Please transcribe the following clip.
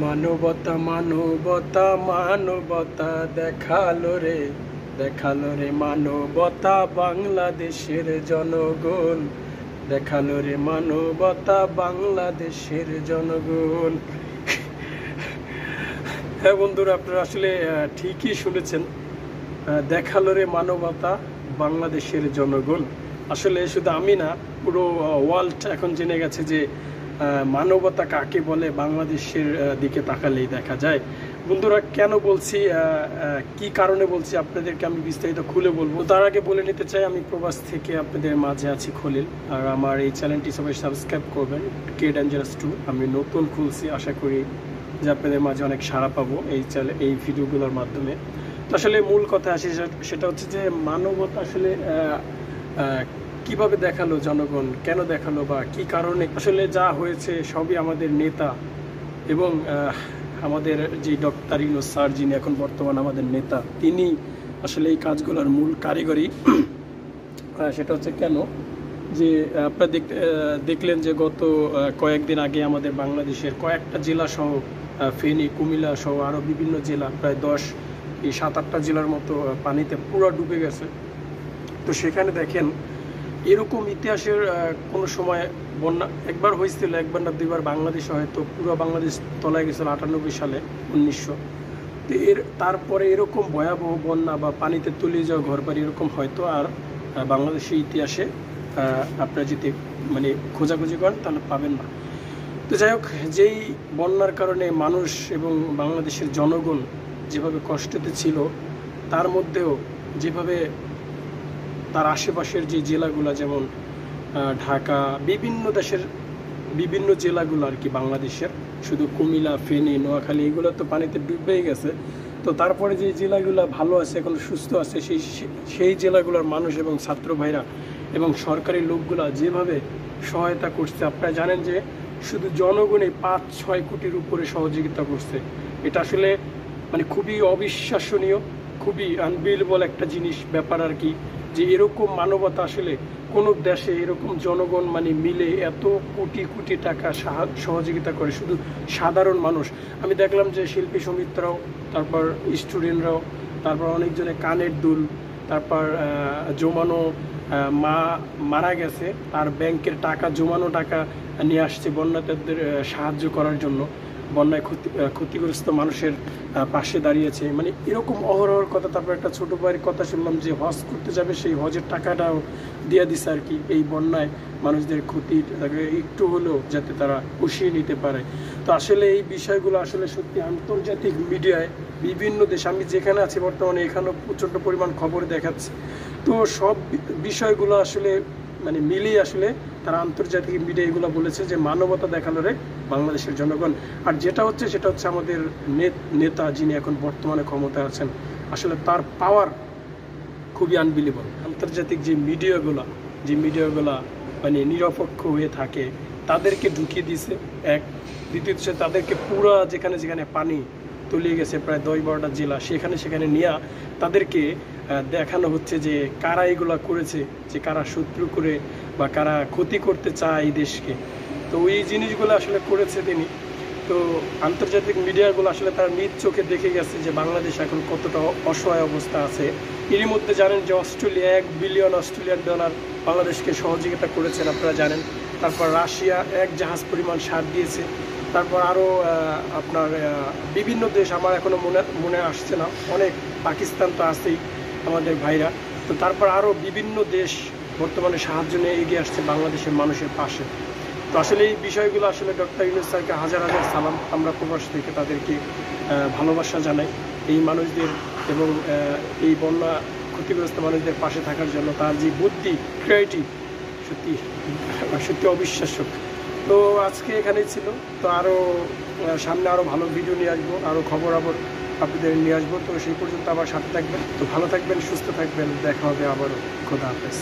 মানবতা মানবতা মানবতা দেখালো রে মানবতা বাংলাদেশের জনগণ, দেখালো রে মানবতা বাংলাদেশের জনগণ। হ্যাঁ বন্ধুরা, আপনারা আসলে ঠিকই শুনেছেন, দেখালো রে মানবতা বাংলাদেশের জনগণ। আসলে শুধু আমি না, পুরো ওয়ার্ল্ড এখন জেনে গেছে যে মানবতা কাকে বলে। বাংলাদেশের দিকে তাকালেই দেখা যায়। বন্ধুরা, কেন বলছি, কি কারণে বলছি আপনাদেরকে আমি বিস্তারিত খুলে বলবো। তার আগে বলে নিতে চাই, আমি প্রবাস থেকে আপনাদের মাঝে আছি খলিল। আর আমার এই চ্যানেলটি সবাই সাবস্ক্রাইব করবেন, কে ডেঞ্জারাস 2। আমি নতুন খুলছি, আশা করি যে আপনাদের মাঝে অনেক সাড়া পাবো এই ভিডিওগুলোর মাধ্যমে। তো আসলে মূল কথা আসে, সেটা হচ্ছে যে মানবতা আসলে কিভাবে দেখালো জনগণ, কেন দেখালো বা কি কারণে। আসলে যা হয়েছে সবই আমাদের নেতা এবং আমাদের যে ডক্টর ইউনূস স্যার, যিনি এখন বর্তমান আমাদের নেতা, তিনি আসলে এই কাজগুলোর মূল কারিগরি। সেটা হচ্ছে কেন যে আপনারা দেখলেন যে গত কয়েকদিন আগে আমাদের বাংলাদেশের কয়েকটা জেলা সহ ফেনী, কুমিল্লা সহ আরও বিভিন্ন জেলা, প্রায় 7-8টা জেলার মতো পানিতে পুরো ডুবে গেছে। তো সেখানে দেখেন, এরকম ইতিহাসের কোনো সময় বন্যা একবার হয়েছিল, একবার না দুইবার বাংলাদেশে হয়তো পুরো বাংলাদেশ তলায় গেছিল 98 সালে, 1900। তো তারপরে এরকম ভয়াবহ বন্যা বা পানিতে তলিয়ে যাওয়া ঘরবাড়ি এরকম হয়তো আর বাংলাদেশের ইতিহাসে আপনারা যদি খোঁজাখুঁজি করেন তাহলে পাবেন না। তো যাই হোক, যেই বন্যার কারণে মানুষ এবং বাংলাদেশের জনগণ যেভাবে কষ্টতে ছিল, তার মধ্যেও যেভাবে তার আশেপাশের যে জেলাগুলো, যেমন ঢাকা, বিভিন্ন দেশের বিভিন্ন জেলাগুলো আর কি বাংলাদেশের, শুধু কুমিল্লা, ফেনী, নোয়াখালী এগুলো তো পানিতে ডুবেই গেছে। তো তারপরে যে জেলাগুলো ভালো আছে, এখন সুস্থ আছে, সেই জেলাগুলোর মানুষ এবং ছাত্র ভাইরা এবং সরকারি লোকগুলা যেভাবে সহায়তা করছে, আপনারা জানেন যে শুধু জনগণে 5-6 কোটির উপরে সহযোগিতা করছে। এটা আসলে খুবই অবিশ্বাসনীয়, খুবই আনবিলিভেবল একটা ব্যাপার আর কি, যে এরকম মানবতা আসলে কোনো দেশে এরকম জনগণ মিলে এত কোটি কোটি টাকা সহযোগিতা করে শুধু সাধারণ মানুষ। আমি দেখলাম যে শিল্পী সমিতিরাও, তারপর স্টুডেন্টরাও, তারপর অনেকজনে কানের দুল, তারপর জমানো মারা গেছে তার ব্যাংকের টাকা, জমানো টাকা নিয়ে আসছে বন্যাদের সাহায্য করার জন্য, বন্যায় ক্ষতিগ্রস্ত মানুষের পাশে দাঁড়িয়েছে। এরকম অহরহর কথা। তারপর একটা ছোট ভাইয়ের কথা শুনলাম যে হজ করতে যাবে, সেই হজের টাকাটাও দিয়ে দিছে আর কি, এই বন্যায় মানুষদের ক্ষতির একটু হলেও যাতে তারা পুষিয়ে নিতে পারে। তো আসলে এই বিষয়গুলো আসলে সত্যি আন্তর্জাতিক মিডিয়ায় বিভিন্ন দেশ, আমি যেখানে আছি বর্তমানে এখানেও প্রচণ্ড পরিমাণ খবর দেখাচ্ছে। তো সব বিষয়গুলো আসলে মিলিয়ে আসলে তারা আন্তর্জাতিক মিডিয়া এগুলো বলেছে যে মানবতা দেখালো রে বাংলাদেশের জনগণ। আর যেটা হচ্ছে সেটা হচ্ছে আমাদের নেতা, যিনি এখন বর্তমানে ক্ষমতায় আছেন, আসলে তার পাওয়ার খুবই আনবিলিভেবল। আন্তর্জাতিক যে মিডিয়াগুলো নিরপেক্ষ হয়ে থাকে, তাদেরকে ঢুকিয়ে দিছে এক। দ্বিতীয়ত হচ্ছে তাদেরকে পুরা যেখানে যেখানে পানি তলিয়ে গেছে, প্রায় 10-12টা জেলা, সেখানে নিয়ে তাদেরকে দেখানো হচ্ছে যে কারা এগুলো করেছে, যে কারা শত্রু করে বা কারা ক্ষতি করতে চায় এই দেশকে। তো ওই জিনিসগুলো আসলে করেছে তিনি। তো আন্তর্জাতিক মিডিয়াগুলো আসলে তারা নিজ চোখে দেখে গেছে যে বাংলাদেশ এখন কতটা অসহায় অবস্থা আছে। এরই মধ্যে জানেন যে অস্ট্রেলিয়া $1 বিলিয়ন বাংলাদেশকে সহযোগিতা করেছেন, আপনারা জানেন। তারপর রাশিয়া 1 জাহাজ পরিমাণ সার দিয়েছে। তারপর আরও আপনার বিভিন্ন দেশ, আমার এখনও মনে আসছে না, অনেক, পাকিস্তান তো আছেই আমাদের ভাইরা। তো তারপর আরও বিভিন্ন দেশ বর্তমানে সাহায্য নিয়ে এগিয়ে আসছে বাংলাদেশের মানুষের পাশে। তো আসলে এই বিষয়গুলো আসলে ডক্টর ইউনূস স্যারকে হাজার হাজার সালাম। আমরা প্রবাস থেকে তাদেরকে ভালোবাসা জানাই এই মানুষদের এবং এই বন্যা ক্ষতিগ্রস্ত মানুষদের পাশে থাকার জন্য। তার যে বুদ্ধি, ক্রিয়েটিভ, সত্যি অবিশ্বাস্য। তো আজকে এখানেই ছিল। তো সামনে আরও ভালো ভিডিও নিয়ে আসবো, আরও খবর আপনাদের নিয়ে আসবো। তো সেই পর্যন্ত আবার সাথে থাকবেন। তো ভালো থাকবেন, সুস্থ থাকবেন, দেখা হবে আবারও। খোদা হাফেজ।